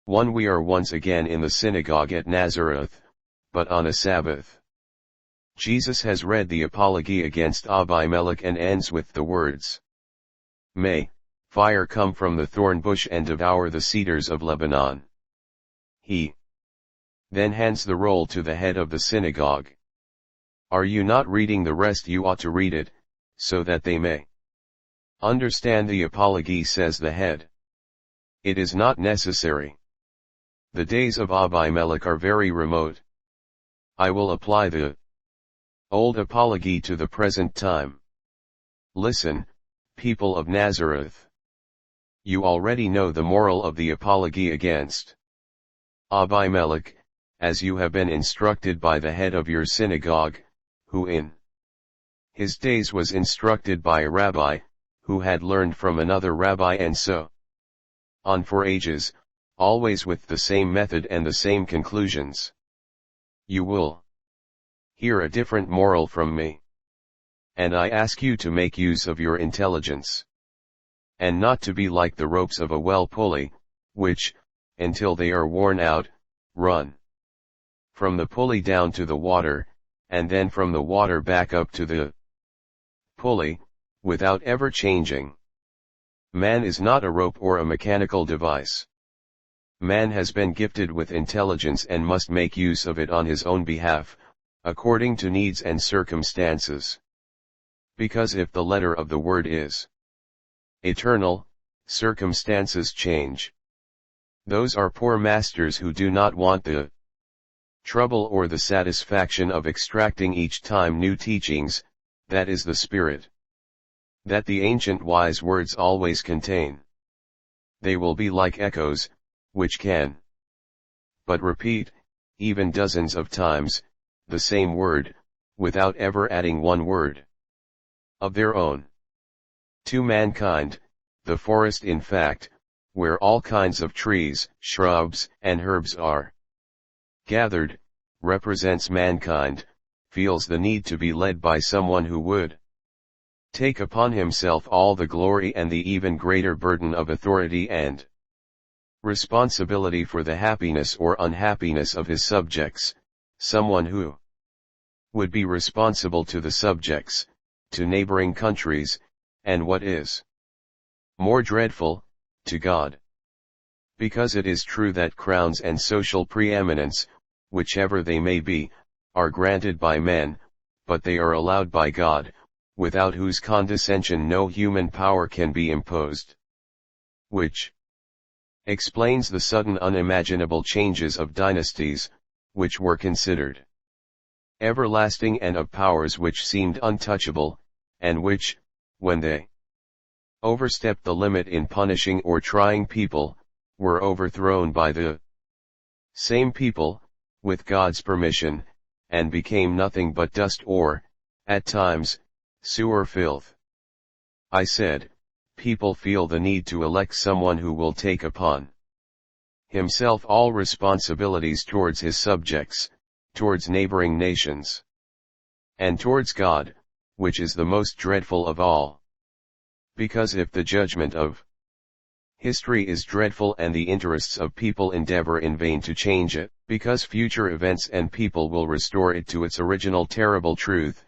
1 We are once again in the synagogue at Nazareth, but on a Sabbath. Jesus has read the apology against Abimelech and ends with the words, "May fire come from the thorn bush and devour the cedars of Lebanon." He then hands the roll to the head of the synagogue. "Are you not reading the rest? You ought to read it, so that they may understand the apology," says the head. "It is not necessary. The days of Abimelech are very remote. I will apply the old apology to the present time. Listen, people of Nazareth. You already know the moral of the apology against Abimelech, as you have been instructed by the head of your synagogue, who in his days was instructed by a rabbi, who had learned from another rabbi, and so on for ages, always with the same method and the same conclusions. You will hear a different moral from me. And I ask you to make use of your intelligence, and not to be like the ropes of a well pulley, which, until they are worn out, run from the pulley down to the water, and then from the water back up to the pulley, without ever changing. Man is not a rope or a mechanical device. Man has been gifted with intelligence and must make use of it on his own behalf, according to needs and circumstances. Because if the letter of the word is eternal, circumstances change. Those are poor masters who do not want the trouble or the satisfaction of extracting each time new teachings, that is the spirit that the ancient wise words always contain. They will be like echoes, which can but repeat, even dozens of times, the same word, without ever adding one word of their own. To mankind, the forest in fact, where all kinds of trees, shrubs, and herbs are gathered, represents mankind, feels the need to be led by someone who would take upon himself all the glory and the even greater burden of authority and responsibility for the happiness or unhappiness of his subjects, someone who would be responsible to the subjects, to neighboring countries, and what is more dreadful, to God. Because it is true that crowns and social preeminence, whichever they may be, are granted by men, but they are allowed by God, without whose condescension no human power can be imposed. Which explains the sudden unimaginable changes of dynasties, which were considered everlasting, and of powers which seemed untouchable, and which, when they overstepped the limit in punishing or trying people, were overthrown by the same people, with God's permission, and became nothing but dust or, at times, sewer filth. I said, people feel the need to elect someone who will take upon himself all responsibilities towards his subjects, towards neighboring nations, and towards God, which is the most dreadful of all. Because if the judgment of history is dreadful and the interests of people endeavor in vain to change it, because future events and people will restore it to its original terrible truth,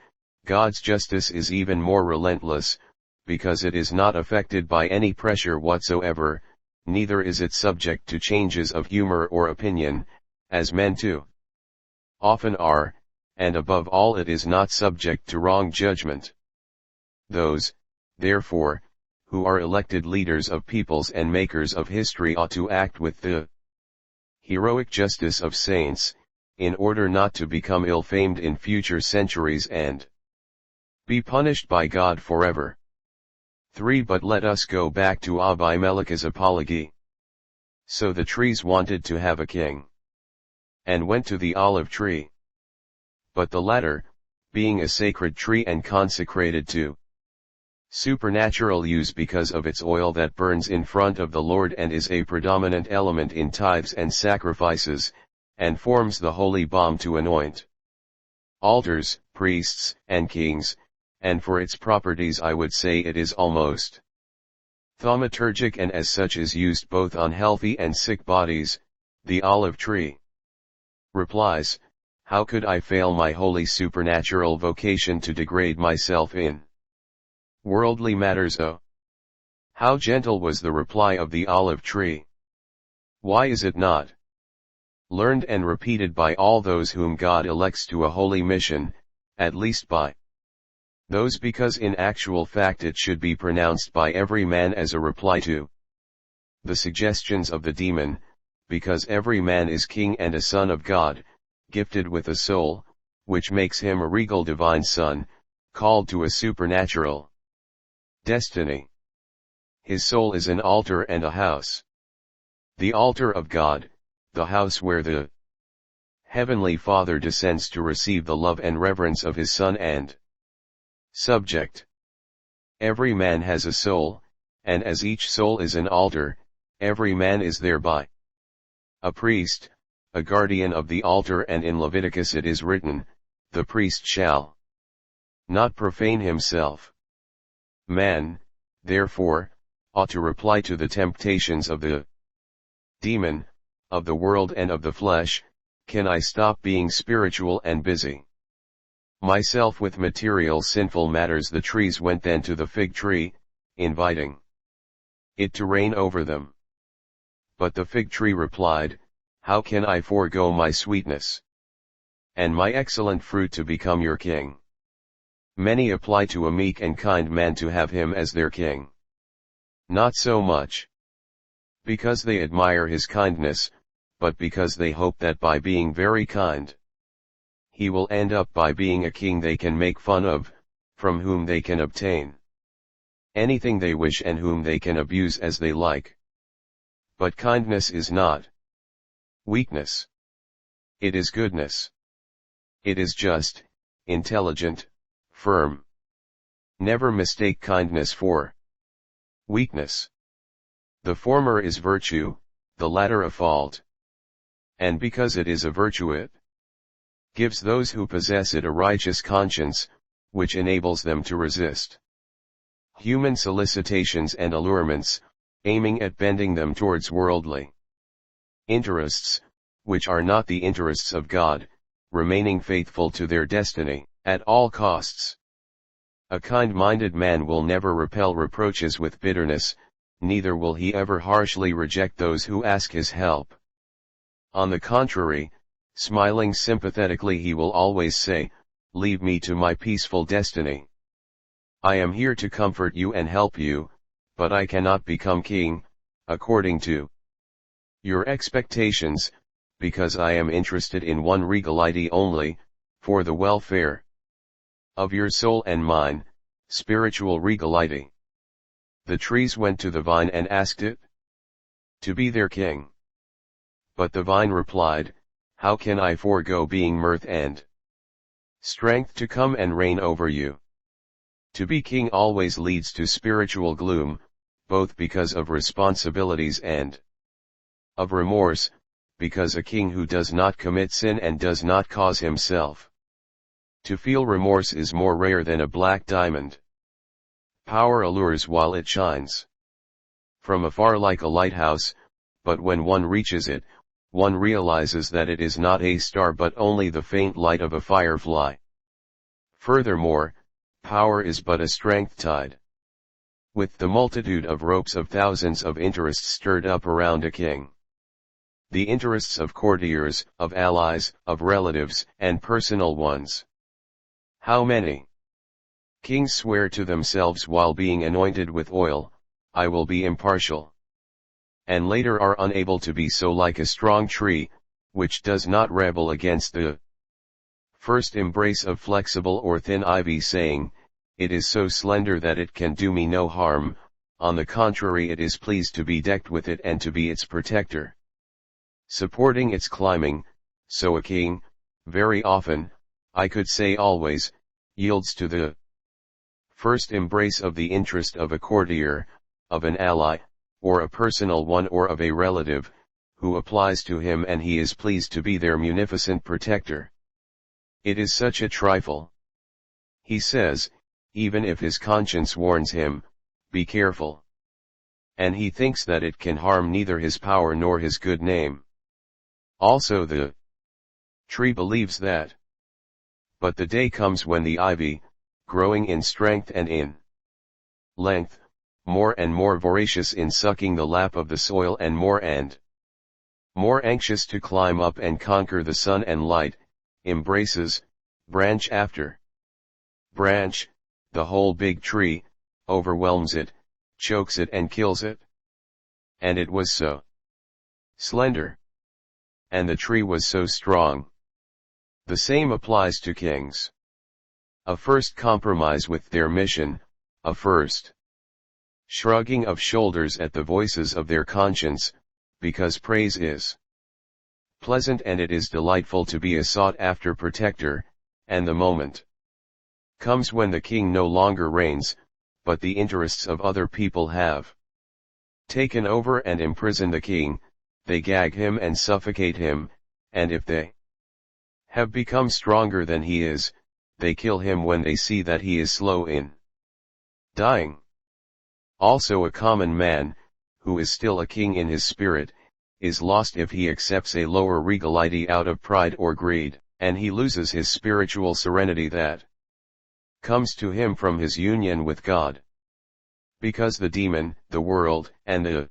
God's justice is even more relentless, because it is not affected by any pressure whatsoever, neither is it subject to changes of humor or opinion, as men too often are, and above all it is not subject to wrong judgment. Those, therefore, who are elected leaders of peoples and makers of history ought to act with the heroic justice of saints, in order not to become ill-famed in future centuries and be punished by God forever. 3 But let us go back to Abimelech's apology. So the trees wanted to have a king, and went to the olive tree. But the latter, being a sacred tree and consecrated to supernatural use because of its oil that burns in front of the Lord and is a predominant element in tithes and sacrifices, and forms the holy balm to anoint altars, priests, and kings, and for its properties I would say it is almost thaumaturgic, and as such is used both on healthy and sick bodies, The olive tree replies, how could I fail my holy supernatural vocation to degrade myself in worldly matters? Oh, how gentle was the reply of the olive tree! Why is it not learned and repeated by all those whom God elects to a holy mission, at least by those, because in actual fact it should be pronounced by every man as a reply to the suggestions of the demon, because every man is king and a son of God, gifted with a soul, which makes him a regal divine son, called to a supernatural destiny. His soul is an altar and a house. The altar of God, the house where the Heavenly Father descends to receive the love and reverence of his Son and subject. Every man has a soul, and as each soul is an altar, every man is thereby a priest, a guardian of the altar, and in Leviticus it is written, the priest shall not profane himself. Man, therefore, ought to reply to the temptations of the demon, of the world and of the flesh, can I stop being spiritual and busy myself with material sinful matters? The trees went then to the fig tree, inviting it to reign over them. But the fig tree replied, how can I forego my sweetness and my excellent fruit to become your king? Many apply to a meek and kind man to have him as their king. Not so much because they admire his kindness, but because they hope that by being very kind, he will end up by being a king they can make fun of, from whom they can obtain anything they wish and whom they can abuse as they like. But kindness is not weakness. It is goodness. It is just, intelligent, firm. Never mistake kindness for weakness. The former is virtue, the latter a fault. And because it is a virtue, it gives those who possess it a righteous conscience, which enables them to resist human solicitations and allurements, aiming at bending them towards worldly interests, which are not the interests of God, remaining faithful to their destiny, at all costs. A kind-minded man will never repel reproaches with bitterness, neither will he ever harshly reject those who ask his help. On the contrary, smiling sympathetically he will always say, leave me to my peaceful destiny. I am here to comfort you and help you, but I cannot become king, according to your expectations, because I am interested in one regality only, for the welfare of your soul and mine, spiritual regality. The trees went to the vine and asked it to be their king. But the vine replied, how can I forego being mirth and strength to come and reign over you? To be king always leads to spiritual gloom, both because of responsibilities and of remorse, because a king who does not commit sin and does not cause himself to feel remorse is more rare than a black diamond. Power allures while it shines from afar like a lighthouse, but when one reaches it, one realizes that it is not a star but only the faint light of a firefly. Furthermore, power is but a strength tide. With the multitude of ropes of thousands of interests stirred up around a king, the interests of courtiers, of allies, of relatives, and personal ones. How many kings swear to themselves while being anointed with oil, I will be impartial, and later are unable to be so, like a strong tree, which does not rebel against the first embrace of flexible or thin ivy, saying, it is so slender that it can do me no harm. On the contrary, it is pleased to be decked with it and to be its protector, supporting its climbing. So a king, very often, I could say always, yields to the first embrace of the interest of a courtier, of an ally, or a personal one, or of a relative, who applies to him, and he is pleased to be their munificent protector. It is such a trifle, he says, even if his conscience warns him, be careful. And he thinks that it can harm neither his power nor his good name. Also the tree believes that. But the day comes when the ivy, growing in strength and in length, more and more voracious in sucking the lap of the soil and more anxious to climb up and conquer the sun and light, embraces, branch after branch, the whole big tree, overwhelms it, chokes it and kills it. And it was so slender. And the tree was so strong. The same applies to kings. A first compromise with their mission, a first shrugging of shoulders at the voices of their conscience, because praise is pleasant and it is delightful to be a sought-after protector, and the moment comes when the king no longer reigns, but the interests of other people have taken over and imprison the king. They gag him and suffocate him, and if they have become stronger than he is, they kill him when they see that he is slow in dying. Also a common man, who is still a king in his spirit, is lost if he accepts a lower regality out of pride or greed, and he loses his spiritual serenity that comes to him from his union with God. Because the demon, the world, and the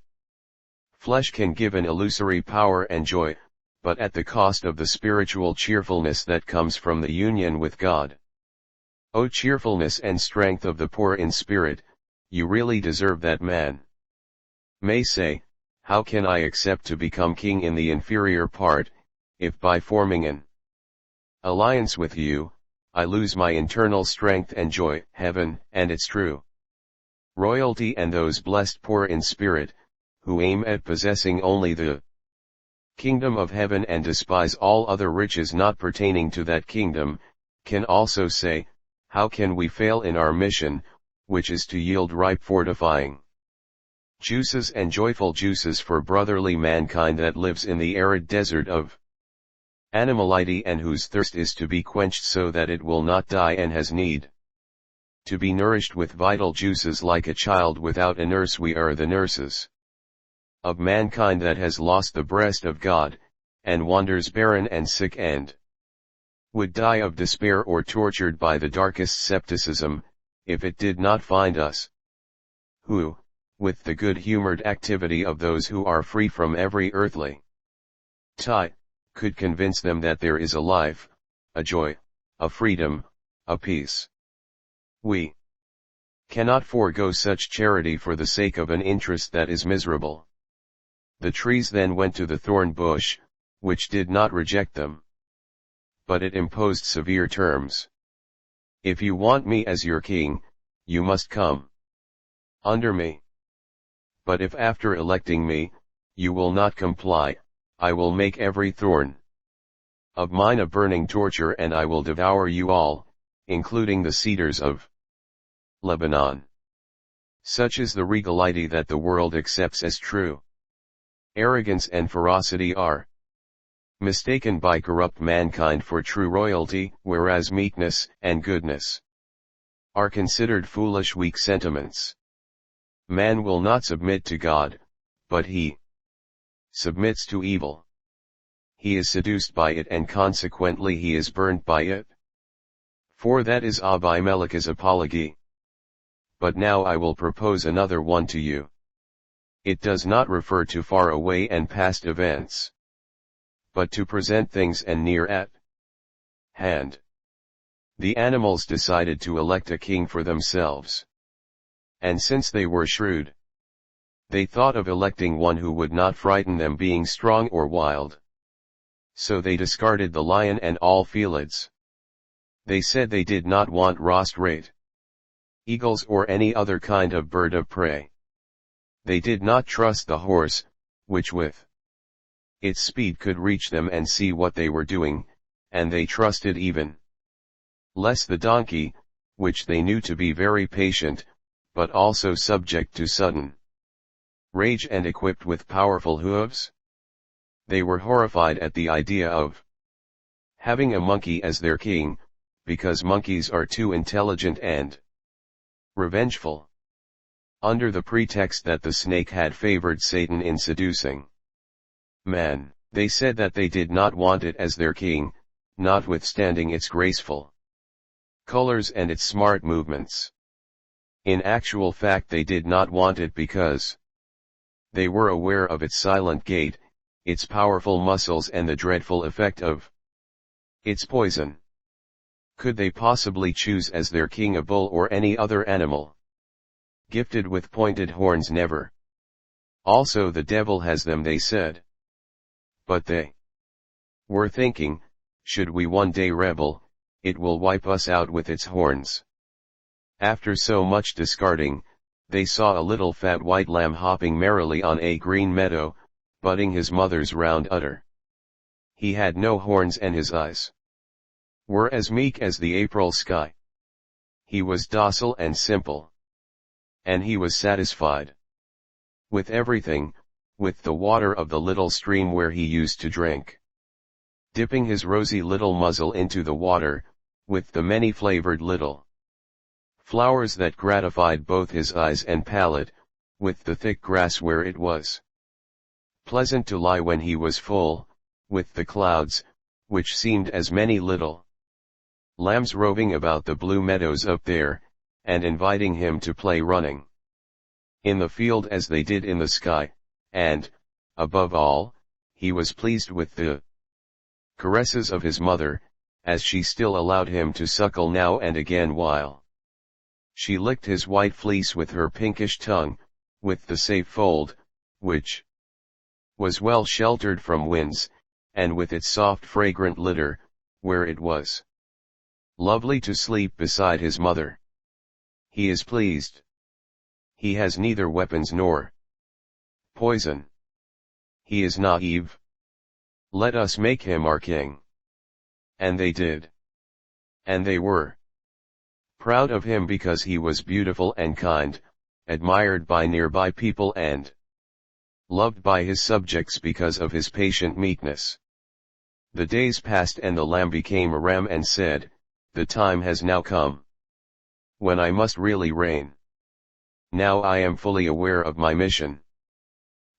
flesh can give an illusory power and joy, but at the cost of the spiritual cheerfulness that comes from the union with God. O cheerfulness and strength of the poor in spirit, you really deserve that. Man may say, how can I accept to become king in the inferior part, if by forming an alliance with you, I lose my internal strength and joy, heaven, and its true royalty, and those blessed poor in spirit, who aim at possessing only the kingdom of heaven and despise all other riches not pertaining to that kingdom, can also say, how can we fail in our mission, which is to yield ripe fortifying juices and joyful juices for brotherly mankind that lives in the arid desert of animality and whose thirst is to be quenched so that it will not die and has need to be nourished with vital juices like a child without a nurse. We are the nurses of mankind that has lost the breast of God, and wanders barren and sick and would die of despair or tortured by the darkest skepticism, if it did not find us, who, with the good-humored activity of those who are free from every earthly tie, could convince them that there is a life, a joy, a freedom, a peace. We cannot forego such charity for the sake of an interest that is miserable. The trees then went to the thorn bush, which did not reject them, but it imposed severe terms. If you want me as your king, you must come under me. But if after electing me, you will not comply, I will make every thorn of mine a burning torture, and I will devour you all, including the cedars of Lebanon. Such is the regality that the world accepts as true. Arrogance and ferocity are mistaken by corrupt mankind for true royalty, whereas meekness and goodness are considered foolish, weak sentiments. Man will not submit to God, but he submits to evil. He is seduced by it and consequently he is burnt by it. For that is Abimelech's apology. But now I will propose another one to you. It does not refer to far away and past events, but to present things and near at hand. The animals decided to elect a king for themselves. And since they were shrewd, they thought of electing one who would not frighten them, being strong or wild. So they discarded the lion and all felids. They said they did not want rostrate eagles or any other kind of bird of prey. They did not trust the horse, which with its speed could reach them and see what they were doing, and they trusted even less the donkey, which they knew to be very patient, but also subject to sudden rage and equipped with powerful hooves. They were horrified at the idea of having a monkey as their king, because monkeys are too intelligent and revengeful. Under the pretext that the snake had favored Satan in seducing man, They said that they did not want it as their king, notwithstanding its graceful colors and its smart movements. In actual fact they did not want it because they were aware of its silent gait, its powerful muscles and the dreadful effect of its poison. Could they possibly choose as their king a bull or any other animal gifted with pointed horns? Never. Also the devil has them, they said. But they were thinking, should we one day rebel, it will wipe us out with its horns. After so much discarding, they saw a little fat white lamb hopping merrily on a green meadow, butting his mother's round udder. He had no horns and his eyes were as meek as the April sky. He was docile and simple. And he was satisfied with everything, with the water of the little stream where he used to drink. Dipping his rosy little muzzle into the water, with the many flavored little flowers that gratified both his eyes and palate, with the thick grass where it was pleasant to lie when he was full, with the clouds, which seemed as many little lambs roving about the blue meadows up there, and inviting him to play running in the field as they did in the sky, and, above all, he was pleased with the caresses of his mother, as she still allowed him to suckle now and again while she licked his white fleece with her pinkish tongue, with the safe fold, which was well sheltered from winds, and with its soft fragrant litter, where it was lovely to sleep beside his mother. He is pleased. He has neither weapons nor poison. He is naive. Let us make him our king. And they did. And they were proud of him because he was beautiful and kind, admired by nearby people and loved by his subjects because of his patient meekness. The days passed and the lamb became a ram and said, "The time has now come when I must really reign. Now I am fully aware of my mission.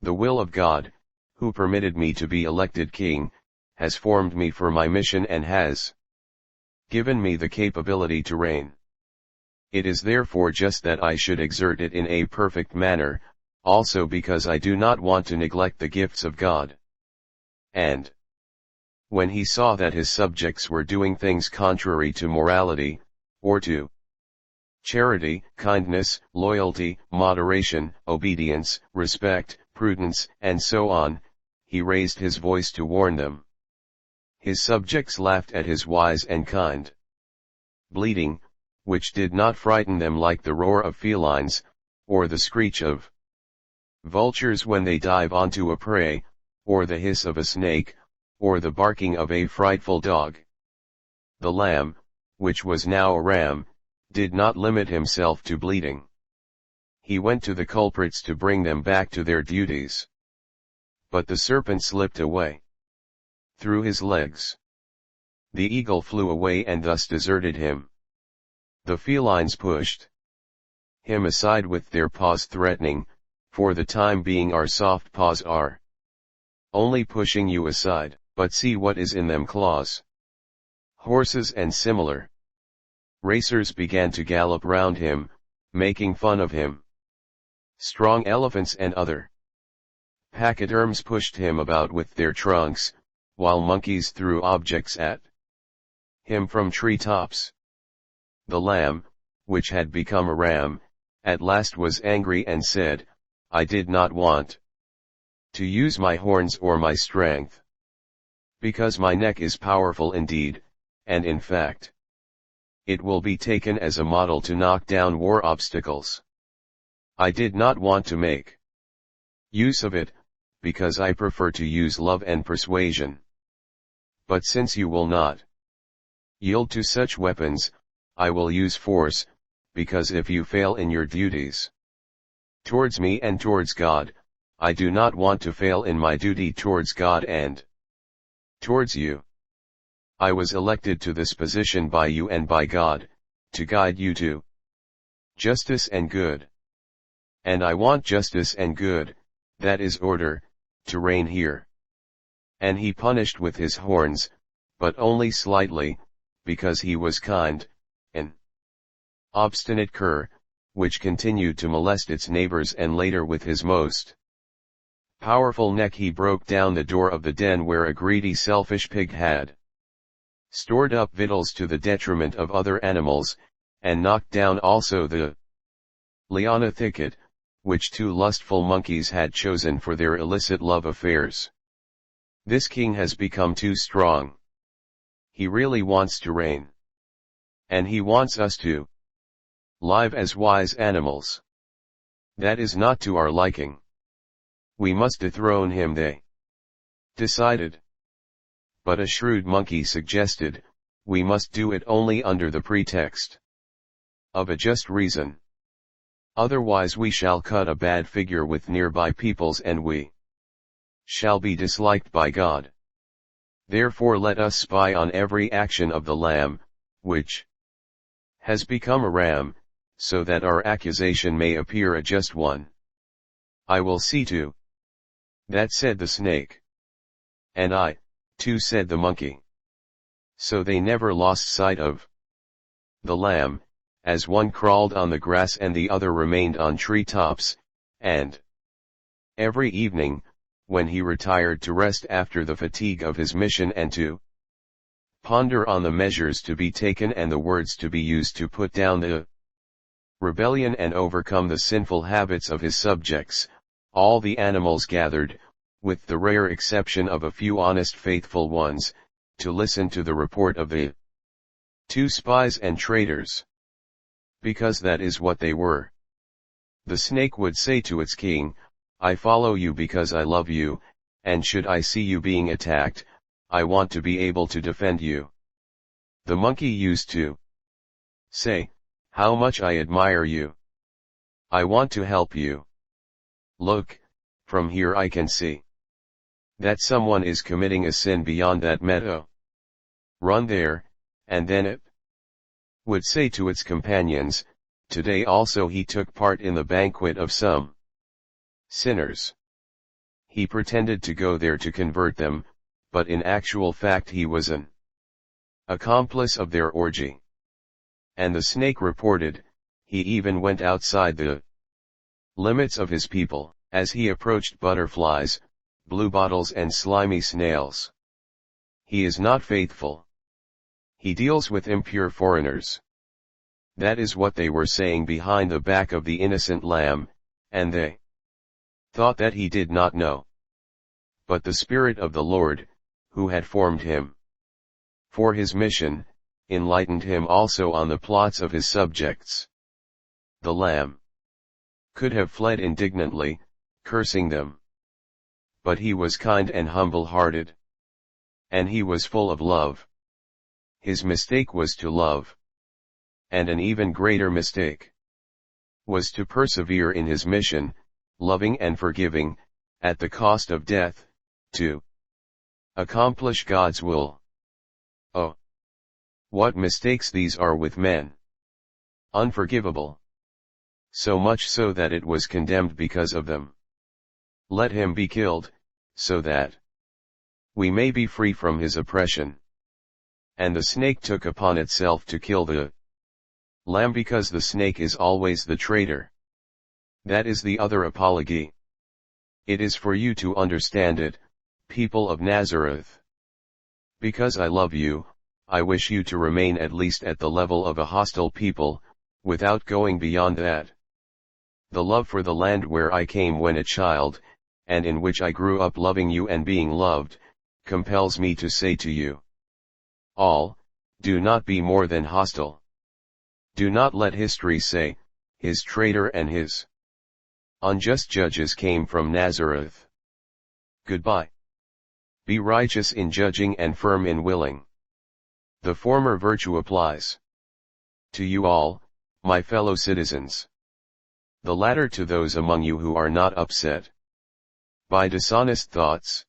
The will of God, who permitted me to be elected king, has formed me for my mission and has given me the capability to reign. It is therefore just that I should exert it in a perfect manner, also because I do not want to neglect the gifts of God." And when he saw that his subjects were doing things contrary to morality, or to charity, kindness, loyalty, moderation, obedience, respect, prudence, and so on, he raised his voice to warn them. His subjects laughed at his wise and kind bleating, which did not frighten them like the roar of felines, or the screech of vultures when they dive onto a prey, or the hiss of a snake, or the barking of a frightful dog. The lamb, which was now a ram, did not limit himself to bleating. He went to the culprits to bring them back to their duties. But the serpent slipped away through his legs. The eagle flew away and thus deserted him. The felines pushed him aside with their paws, threatening, "For the time being our soft paws are only pushing you aside, but see what is in them claws." Horses and similar racers began to gallop round him, making fun of him. Strong elephants and other pachyderms pushed him about with their trunks, while monkeys threw objects at him from tree tops. The lamb, which had become a ram, at last was angry and said, "I did not want to use my horns or my strength, because my neck is powerful indeed, and in fact, it will be taken as a model to knock down war obstacles. I did not want to make use of it, because I prefer to use love and persuasion. But since you will not yield to such weapons, I will use force, because if you fail in your duties towards me and towards God, I do not want to fail in my duty towards God and towards you. I was elected to this position by you and by God, to guide you to justice and good. And I want justice and good, that is order, to reign here. And he punished with his horns, but only slightly, because he was kind, an obstinate cur, which continued to molest its neighbors, and later with his most powerful neck he broke down the door of the den where a greedy selfish pig had stored up victuals to the detriment of other animals, and knocked down also the liana thicket, which two lustful monkeys had chosen for their illicit love affairs. This king has become too strong. He really wants to reign. And he wants us to live as wise animals. That is not to our liking. We must dethrone him, they decided. But a shrewd monkey suggested, we must do it only under the pretext of a just reason. Otherwise we shall cut a bad figure with nearby peoples, and we shall be disliked by God. Therefore let us spy on every action of the lamb, which has become a ram, so that our accusation may appear a just one. I will see to that, said the snake. And I, too, said the monkey. So they never lost sight of the lamb, as one crawled on the grass and the other remained on tree tops, and every evening, when he retired to rest after the fatigue of his mission and to ponder on the measures to be taken and the words to be used to put down the rebellion and overcome the sinful habits of his subjects, all the animals gathered, with the rare exception of a few honest faithful ones, to listen to the report of the two spies and traitors. Because that is what they were. The snake would say to its king, I follow you because I love you, and should I see you being attacked, I want to be able to defend you. The monkey used to say, how much I admire you. I want to help you. Look, from here I can see that someone is committing a sin beyond that meadow. Run there, and then it would say to its companions, today also he took part in the banquet of some sinners. He pretended to go there to convert them, but in actual fact he was an accomplice of their orgy. And the snake reported, he even went outside the limits of his people, as he approached butterflies, bluebottles and slimy snails. He is not faithful. He deals with impure foreigners. That is what they were saying behind the back of the innocent lamb, and they thought that he did not know. But the Spirit of the Lord, who had formed him for his mission, enlightened him also on the plots of his subjects. The lamb could have fled indignantly, cursing them. But he was kind and humble-hearted. And he was full of love. His mistake was to love. And an even greater mistake was to persevere in his mission, loving and forgiving, at the cost of death, to accomplish God's will. Oh! What mistakes these are with men! Unforgivable. So much so that it was condemned because of them. Let him be killed, so that we may be free from his oppression. And the snake took upon itself to kill the lamb because the snake is always the traitor. That is the other apology. It is for you to understand it, people of Nazareth. Because I love you, I wish you to remain at least at the level of a hostile people, without going beyond that. The love for the land where I came when a child, and in which I grew up loving you and being loved, compels me to say to you all, do not be more than hostile. Do not let history say, his traitor and his unjust judges came from Nazareth. Goodbye. Be righteous in judging and firm in willing. The former virtue applies to you all, my fellow citizens. The latter to those among you who are not upset by dishonest thoughts.